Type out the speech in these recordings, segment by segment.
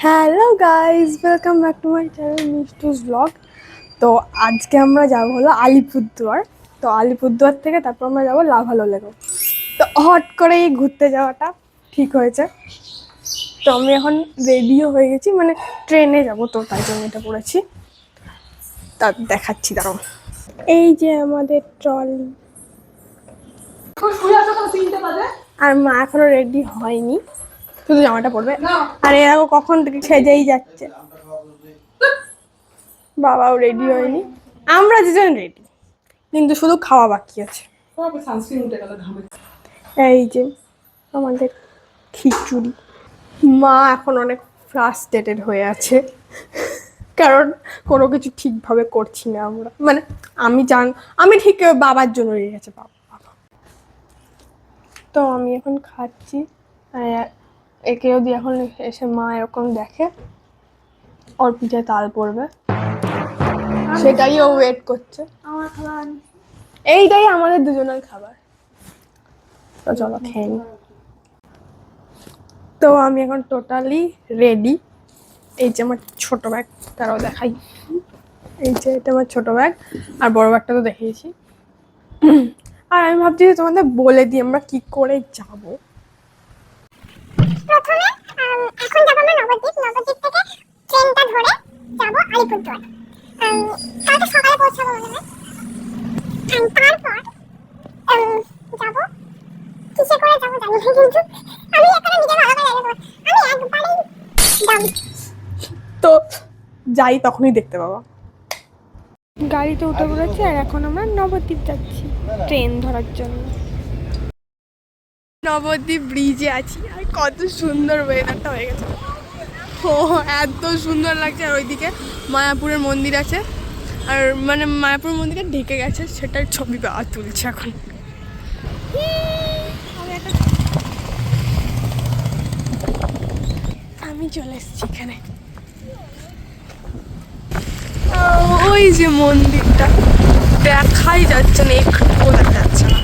Hello guys, welcome back to my channel Mishtu's blog. তো আজকে আমরা যাব হলো আলিপুরদুয়ার। তো আলিপুরদুয়ার থেকে তারপর আমরা যাবো লাভালো লেগো। তো হট করে এই ঘুরতে যাওয়াটা ঠিক হয়েছে। তো আমি এখন রেডিও হয়ে গেছি, মানে ট্রেনে যাব, তো তাই জন্য এটা পড়েছি। তা দেখাচ্ছি, দাঁড়াও। এই যে আমাদের ট্রলি। আর মা এখনো রেডি হয়নি, শুধু জামাটা পরবে। আর এরাও কখন থেকে সেজেই যাচ্ছে, বাবাও রেডি হয়নি। আমরা দুজন রেডি, কিন্তু শুধু খাওয়া বাকি আছে। এই যে আমাদের খিচুড়ি। মা এখন অনেক ফ্রাস্ট্রেটেড হয়ে আছে, কারণ কোনো কিছু ঠিকভাবে করছি না আমরা, মানে আমি ঠিক বাবার জন্য রেগে গেছে। বাবা বাবা। তো আমি এখন খাচ্ছি, আর একে যদি এখন এসে মা এরকম দেখে, ওর পিঠে তাল পড়বে, সেটাই ও ওয়েট করছে। এইটাই আমাদের দুজনের খাবার। তো চলো খেয়ে নি। তো আমি এখন টোটালি রেডি। এই যে আমার ছোট ব্যাগ, তারাও দেখাই। এই যে এটা আমার ছোট ব্যাগ, আর বড় ব্যাগটা তো দেখিয়েছি। আর আমি ভাবছি যে তোমাদের বলে দিই আমরা কি করে যাব। প্রথমে এখন যাব আমরা নবদ্বীপ থেকে ট্রেনটা ধরে যাব আলিপুরদুয়ার। কালকে সকালে পৌঁছাবো মনে হয়। তারপর যাব, কিসে করে যাব জানি না, কিন্তু আমি এখানে নিজে ভালো করে জানি না, আমি একবারেই দাম। তো যাই, তখনই দেখতে পাবো। গাড়িতে উঠে পড়েছি, আর এখন আমরা নবদ্বীপ যাচ্ছি ট্রেন ধরার জন্য। নবদ্বীপ ব্রিজে আছি, আর কত সুন্দর ওয়েদারটা হয়ে গেছে। ও এত সুন্দর লাগছে। আর ওইদিকে মায়াপুরের মন্দির আছে, আর মানে মায়াপুর মন্দিরে ঢেকে গেছে, সেটার ছবি পাওয়া তুলছে এখন। আমি চলে এসেছি এখানে। ওই যে মন্দিরটা দেখাই যাচ্ছে না, একটুও দেখা যাচ্ছে না।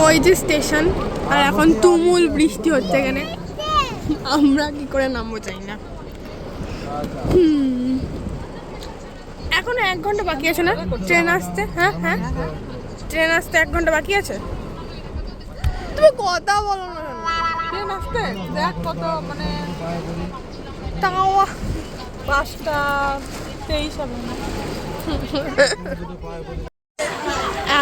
ওই যে স্টেশন, আর এখন তুমুল বৃষ্টি হচ্ছে এখানে। আমরা কি করে নামবো জানি না। এখনো 1 ঘন্টা বাকি আছে না ট্রেন আসতে? হ্যাঁ হ্যাঁ, ট্রেন আসতে 1 ঘন্টা বাকি আছে। তুমি কথা বলো না, ট্রেন আসতে দেখ কত, মানে তাও 5টা 23 হবে না।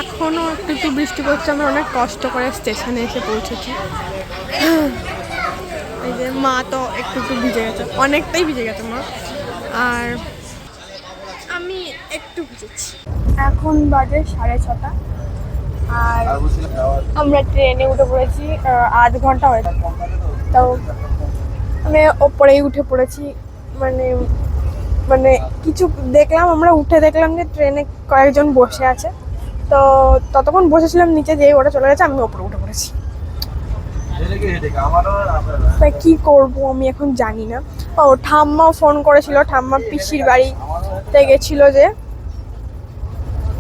এখনো একটু বৃষ্টি পড়ছে, আমরা অনেক কষ্ট করে স্টেশনে এসে পৌঁছেছি। এই যে মা তো একটু ভিজে গেছে, অনেকটাই ভিজে গেছে মা, আর আমি একটু ভিজেছি। এখন বাজে 6:30, আর আমরা ট্রেনে উঠে পড়েছি। 8 ঘন্টা হয়ে গেছে, তাও আমি ওপরেই উঠে পড়েছি। মানে মানে কিছু দেখলাম, আমরা উঠে দেখলাম যে ট্রেনে কয়েকজন বসে আছে। তো ততক্ষণ বসেছিলাম নিচে, যেই ওটা চলে গেছে আমি ওপরে উঠে পড়েছি। কি করব আমি এখন জানি না। ও ঠাম্মাও ফোন করেছিল, ঠাম্মা পিসির বাড়িতে গেছিল, যে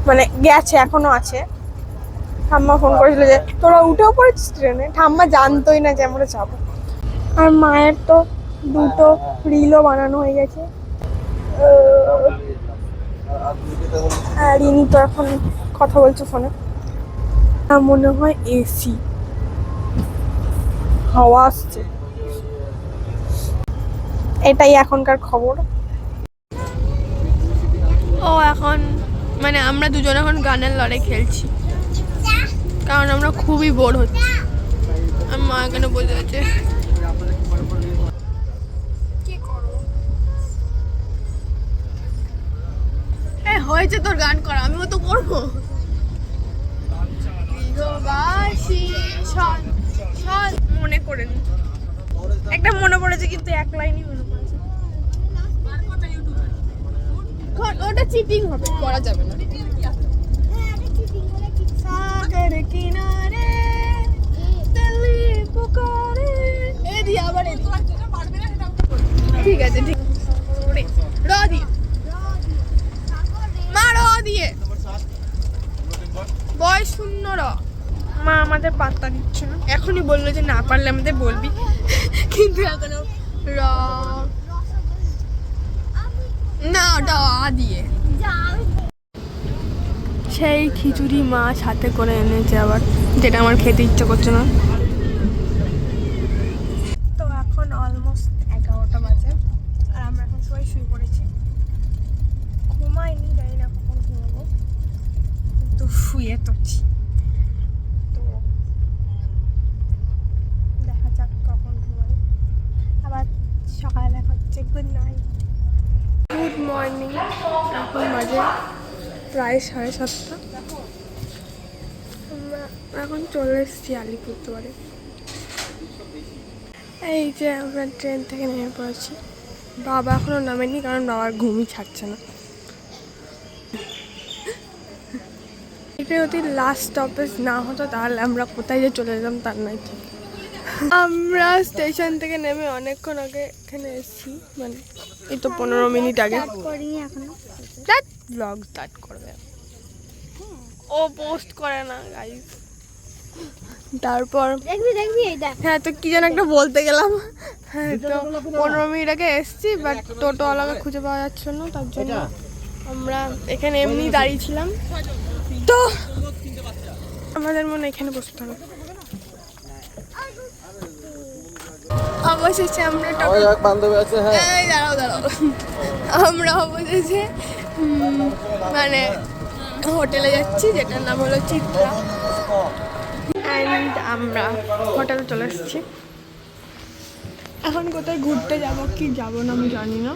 মানে গেছে, এখনো আছে। ঠাম্মা ফোন করেছিল যে তোরা উঠেও পড়েছিস ট্রেনে, ঠাম্মা জানতোই না যে আমরা যাবো। আর মায়ের তো 2টো রিলও বানানো হয়ে গেছে। আর ইনি তো এখন কথা বলছে ফোনে। মনে হয় এসি হাওয়া আসছে, এটাই এখনকার খবর। ও এখন মানে আমরা দুজন এখন গানের লড়াই খেলছি, কারণ আমরা খুবই বোর হচ্ছি। আমার মা এখানে বসে আছে, কি করবো। হয়েছে তোর গান করা, আমিও তো করবো। মনে করে নি, একটা মনে পড়েছে, কিন্তু 1 লাইনই মনে পড়েছে। ওটা চিটিং হবে, করা যাবে না। সাগর কিনারে তেলি পুকারে, এদি আবার এদি, ঠিক আছে ঠিক র দিয়ে, মা র দিয়ে, বয় 0 র, মা আমাদের পাত্তা দিচ্ছে না, এখনই বললো যে না পারলে আমাদের বলবি, কিন্তু এখনো না ওটা দিয়ে সেই খিচুড়ি মা সাথে করে এনেছে আবার, যেটা আমার খেতে ইচ্ছে করছে না। তো এখন অলমোস্ট 11টা বাজে আর আমরা এখন সবাই শুয়ে পড়েছি। ঘুমাইনি, জানি না কখন ঘুমাবো, কিন্তু শুয়ে তোছি। তো দেখা যাক কখন ঘুমাই, আবার সকালে দেখা হচ্ছে। Good night, good morning. এখন বাজে প্রায় 7:30। আমরা এখন চলে এসেছি আলিপুরদুয়ারে। এই যে আমরা ট্রেন থেকে নেমে পড়েছি। বাবা এখনো নামেনি, কারণ বাবার ঘুমই ছাড়ছে না। এটা যদি লাস্ট স্টপেজ না হতো তাহলে আমরা কোথায় যে চলে যেতাম তার নাই ঠিক। আমরা স্টেশন থেকে নেমে অনেকক্ষণ আগে এখানে এসেছি, মানে এই তো 15 মিনিট আগে। ব্লগ স্টার্ট করবে, ও পোস্ট করে না গাইস। তারপর দেখবি এই দেখ। হ্যাঁ, তো কি যেন একটা বলতে গেলাম। হ্যাঁ, তো 15 মিনিট আগে এসেছি, বাট টোটোওয়ালাকে খুঁজে পাওয়া যাচ্ছে না, তার জন্য আমরা এখানে এমনি দাঁড়িয়েছিলাম। তো আমাদের মনে এখানে বসতে হবে। অবশেষে আমরা এই দাঁড়াও আমরা অবশেষে মানে হোটেলে যাচ্ছি, যেটার নাম হলো চিত্রা। অ্যান্ড আমরা হোটেলে চলে এসেছি। এখন কোথায় ঘুরতে যাব কি যাব না আমি জানি না,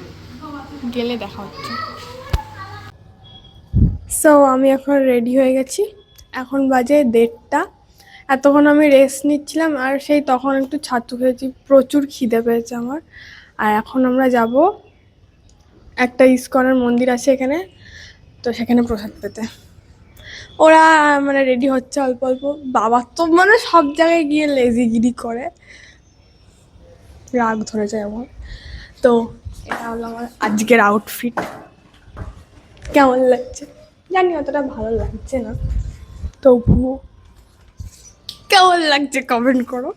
গেলে দেখা হচ্ছে। সো আমি এখন রেডি হয়ে গেছি, এখন বাজে 1:30। এতক্ষণ আমি রেস্ট নিচ্ছিলাম আর সেই তখন একটু ছাতু খেয়েছি, প্রচুর খিদে পেয়েছে আমার। আর এখন আমরা যাব একটা ইসকনের মন্দির আছে এখানে, তো সেখানে প্রসাদ পেতে। ওরা মানে রেডি হচ্ছে অল্প অল্প। বাবা তো মানে সব জায়গায় গিয়ে লেজিগিরি করে, রাগ ধরে যায় আমার। তো এটা হলো আমার আজকের আউটফিট। কেমন লাগছে জানি, অতটা ভালো লাগছে না, তবুও কেমন লাগছে কমেন্ট করো,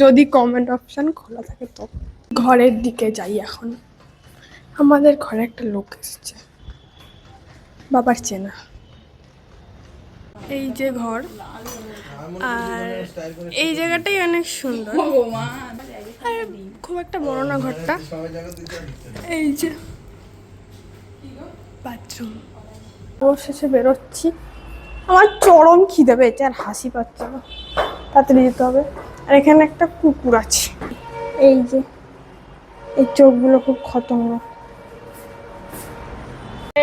যদি কমেন্ট অপশান খোলা থাকে। তো ঘরের দিকে যাই এখন। আমাদের ঘরে একটা লোক এসেছে, বাবার চেনা। এই যে ঘর, আর এই জায়গাটাই অনেক সুন্দর, আর খুব একটা বড় না ঘরটা। এই যে বাথরুম। অবশেষে বেরোচ্ছি, আমার চরম খিদে পেয়েছে আর হাসি পাচ্ছে না, তাড়াতাড়ি যেতে হবে। আর এখানে একটা কুকুর আছে, এই যে এই চোখগুলো খুব খতরনাক।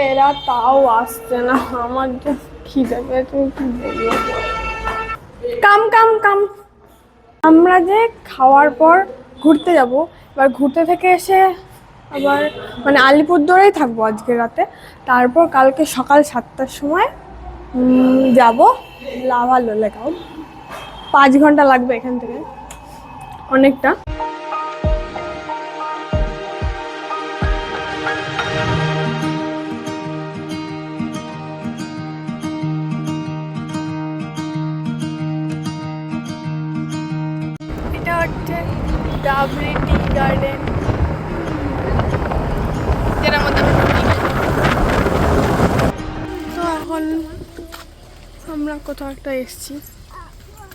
এরা তাও আসছে না, আমার যে খিদে পেয়েছে কি বলবো। কাম কাম কাম। আমরা যে খাওয়ার পর ঘুরতে যাব, এবার ঘুরতে থেকে এসে আবার মানে আলিপুরদুয়ারেই থাকবো আজকে রাতে। তারপর কালকে সকাল 7টার সময় যাব লাভা লোলেগাঁও। 5 ঘন্টা লাগবে এখান থেকে, অনেকটা। এটা হচ্ছে ডাবরি টি গার্ডেন, যেটার মধ্যে আমি ঢুকি। তো এখন আমরা কোথাও একটা এসেছি,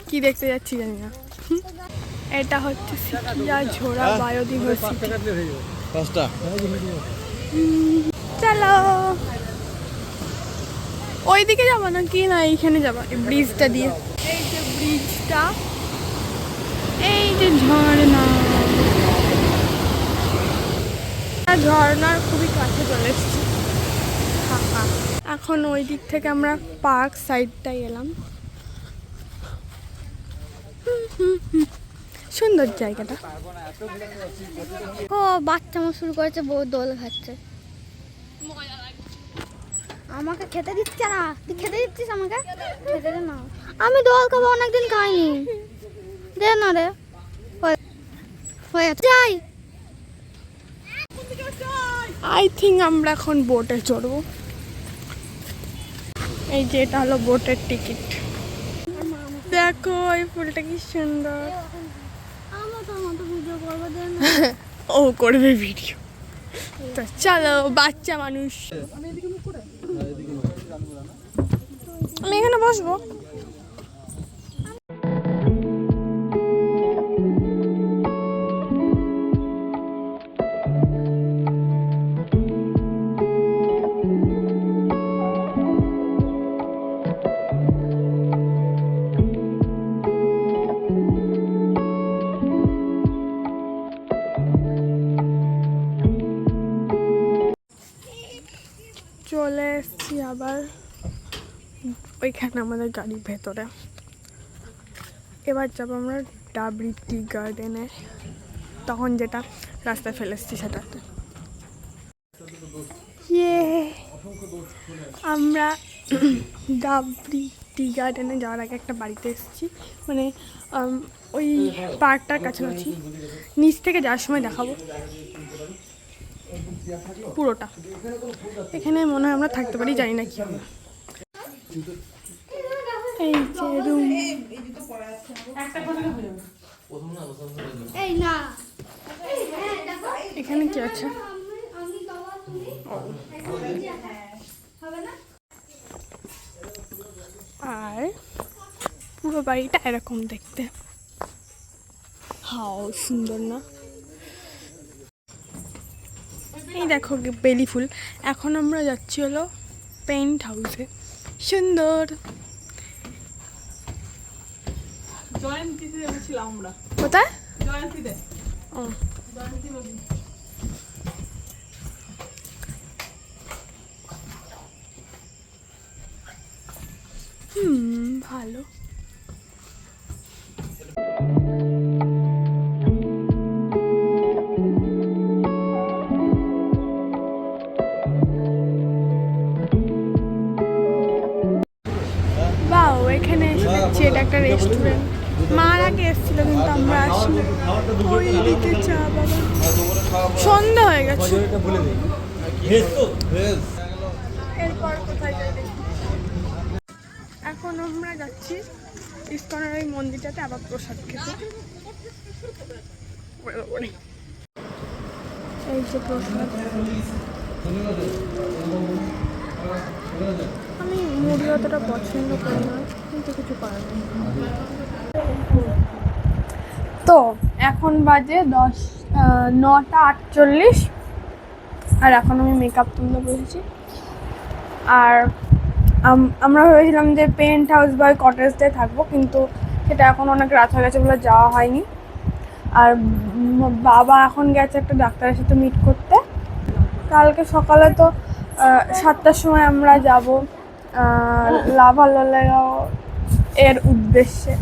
কি দেখতে যাচ্ছি জানি না। এটা হচ্ছে সিকিয়া ঝোড়া বায়োডিভার্সিটি। চলো ওইদিকে যাবো না কি, না এইখানে যাবো, এই ব্রিজটা দিয়ে। এই যে ব্রিজটা, এই যে ঝর্ণা, ঝর্ণার খুবই কাছে চলে এসেছি। এখন ওই দিক থেকে আমরা পার্ক সাইডটাই এলাম। সুন্দর জায়গাটা। ও বাচ্চা আমার শুরু করেছে, বউ দোল খাচ্ছে, আমাকে খেতে দিচ্ছে না। তুই খেতে দিচ্ছিস আমাকে? খেতে দে না, আমি দোল খাবো, অনেকদিন খাইনি। দে না রে, হয়ে যাই। আই থিঙ্ক আমরা এখন বোটে চড়বো। এই যে এটা হলো বোটের টিকিট। দেখো এই ফুলটা কি সুন্দর। ও করবে ভিডিও, তো চলো বাচ্চা মানুষ। আমি এখানে বসবো। চলে এসছি আবার ওইখানে আমাদের গাড়ির ভেতরে। এবার যাবো আমরা ডাবরি টি গার্ডেনে, তখন যেটা রাস্তায় ফেলে এসছি সেটাতে। ইয়ে আমরা ডাবরি টি গার্ডেনে যাওয়ার আগে একটা বাড়িতে এসেছি, মানে ওই পার্কটার কাছাকাছি। নিচ থেকে যাওয়ার সময় দেখাবো পুরোটা। এখানে মনে হয় আমরা থাকতে পারি, জানি না কি হবে। এই যে রুম। এখানে কি আছে? আর পুরো বাড়িটা এরকম দেখতে। হাও সুন্দর না? এই দেখো বেলি ফুল। এখন আমরা যাচ্ছি হলো পেন্ট হাউসে। সুন্দর। জয়ন্তীতে যাচ্ছিলাম আমরা। কোথায়? জয়ন্তীতে। ও জয়ন্তী নদী। ভালো। বাও, এখানে এসে দেখছি এটা একটা রেস্টুরেন্ট। মার আগে এসেছিল কিন্তু আমরা আসিনি। ওই দিকে চা বাবা। সন্ধ্যা হয়ে গেছে। এরপর কোথায় যাই দেখি। এখন আমরা যাচ্ছি ইসকনের ওই মন্দিরটাতে আবার প্রসাদ খেতে। এই যে প্রসাদ। আমি মুড়ি অতটা পছন্দ করি না, কিন্তু কিছু করার নেই। তো এখন বাজে 9:48, আর এখন আমি মেকআপ তুলতে বসেছি। আর আমরা ভেবেছিলাম যে পেন্ট হাউস বা কটেজটায় থাকবো, কিন্তু সেটা এখন অনেক রাত হয়ে গেছে বলে যাওয়া হয়নি। আর বাবা এখন গেছে একটা ডাক্তারের সাথে মিট করতে। কালকে সকালে তো 7টার সময় আমরা যাব লাভাললেগাও এর উদ্দেশ্যে।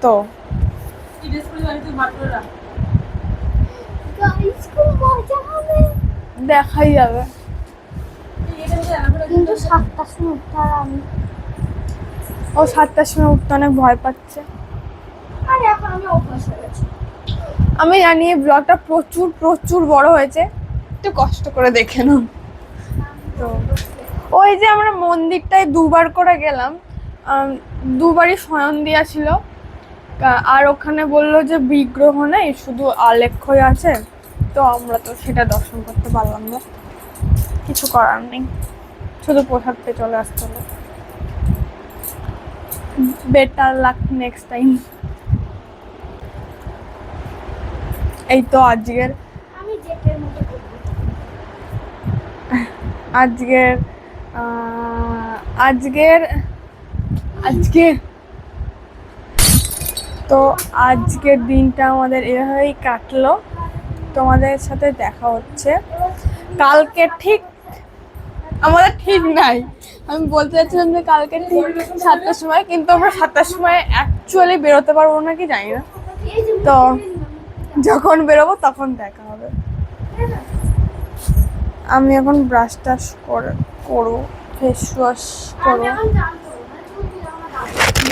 তো দেখাই যাবে, কিন্তু 7টার সময় উঠতে আর ও 7টার সময় উঠতে অনেক ভয় পাচ্ছে। আরে এখন আমি অভ্যাস হয়ে গেছি। আমি জানি এই ব্লগটা প্রচুর প্রচুর বড় হয়েছে, একটু কষ্ট করে দেখে নাও। তো ওই যে আমরা মন্দিরটায় দুবার করে গেলাম, দুবারই শয়ন দেওয়া ছিল। আর ওখানে বললো যে বিগ্রহ নেই, শুধু আলেখ্যই আছে। তো আমরা তো সেটা দর্শন করতে পারলাম না, কিছু করার নেই, শুধু প্রসাদ পেয়ে চলে আসতে হলো। Better luck next time. এই তো আজকের আমি জেটের মতো করব। আজকের আজকের আজকের তো আজকের দিনটা আমাদের এভাবেই কাটলো। তোমাদের সাথে দেখা হচ্ছে কালকে। ঠিক আমাদের ঠিক নাই, আমি বলতে চাচ্ছিলাম যে কালকে ঠিক 7টার সময়, কিন্তু আমরা 7টার সময় অ্যাকচুয়ালি বেরোতে পারবো নাকি জানি না। তো যখন বেরোবো তখন দেখা হবে। আমি এখন ব্রাশ টাশ করবো, ফেস ওয়াশ করবো।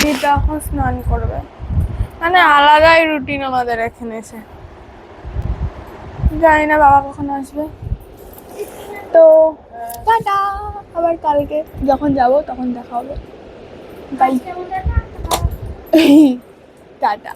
দিদা এখন স্নান করবে, মানে আলাদাই রুটিন আমাদের এখানে এসে। জানি না বাবা কখন আসবে। তো টাটা, আবার কালকে যখন যাব তখন দেখা হবে। বাই। টাটা।